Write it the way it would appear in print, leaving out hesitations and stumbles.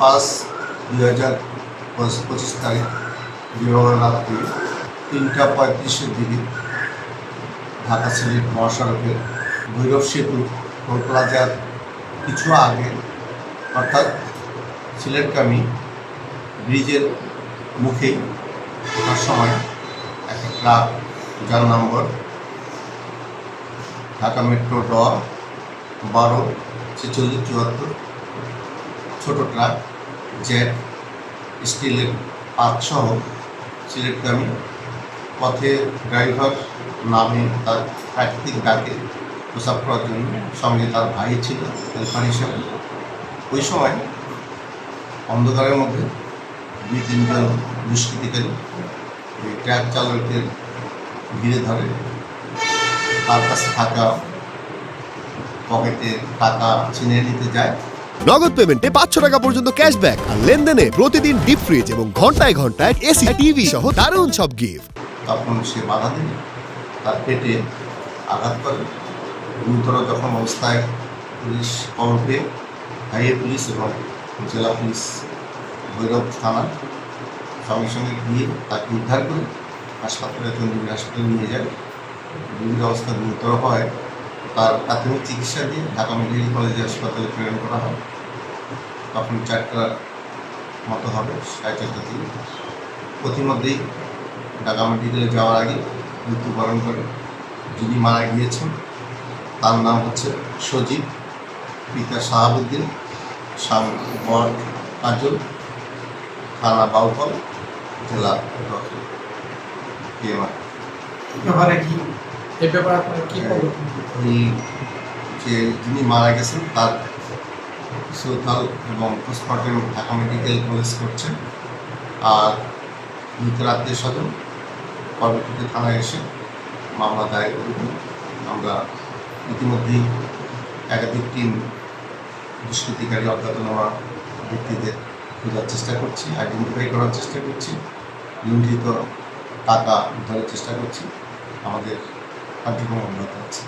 5/2025 তারিখ দিবাগত রাত্রি 3:35 দিকে ঢাকা সিলেট মহাসড়কের ভৈরব সেতু টোল প্লাজার কিছু আগে অর্থাৎ সিলেটগামী ব্রিজের মুখেই ওঠার সময় একটা ট্রাক যার নম্বর ঢাকা মেট্রো 12-4674 ছোট ট্রাক জেট স্টিলের পাতসহ সিলেটগামী পথে ড্রাইভার নামে তার প্রাকৃতিক ডাকে প্রস্রাব করার জন্য, সঙ্গে তার ভাই ছিল হেল্পার হিসেবে। ওই সময় অন্ধকারের মধ্যে 2-3 জন দুষ্কৃতিকারী ওই ট্রাক চালকের ঘিরে ধরে, তার কাছে থাকা পকেটে টাকা ছিনিয়ে নিতে যায়। নগদ পেমেন্টে 500 টাকা পর্যন্ত ক্যাশব্যাক আর লেনদেনে প্রতিদিন ডিপ ফ্রিজ এবং ঘন্টায় ঘন্টায় এসি টিভি সহ দারুণ সব গিফট। তখন সে বাধা দিলে তার পেটে আঘাত করে। গুরুতর জখম অবস্থায় পুলিশ খবর পেয়ে হাইওয়ে পুলিশ এবং জেলা পুলিশ ভৈরব থানা সঙ্গে সঙ্গে গিয়ে তাকে উদ্ধার করে চন্দ্রপুর হাসপাতালে নিয়ে যায়। রোগীর অবস্থা গুরুতর হয়, তার প্রাথমিক চিকিৎসা দিয়ে ঢাকা মেডিকেল কলেজ হাসপাতালে প্রেরণ করা হয়। তখন 4টার মতো হবে, 4:30 থেকে। প্রতিমধ্যেই ঢাকা মেডিকেলে যাওয়ার আগে মৃত্যুবরণ করে। যিনি মারা গিয়েছেন তার নাম হচ্ছে সজীব, পিতা শাহাবুদ্দিন, বর কাজল, থানা বাউফল, জেলা যে যিনি মারা গেছেন তার শ্রদ্ধাল এবং পোস্টমর্টেম ঢাকা মেডিকেল কলেজ করছেন। আর মৃতের আত্মীয় স্বজন পরবর্তীতে থানায় এসে মামলা দায়ের করবেন। আমরা ইতিমধ্যেই একাধিক টিম দুষ্কৃতিকারী অজ্ঞাতনামা ব্যক্তিদের খোঁজার চেষ্টা করছি, আইডেন্টিফাই করার চেষ্টা করছি, লুণ্ঠিত টাকা উদ্ধারের চেষ্টা করছি। আমাদের কার্যক্রম অব্যাহত আছে।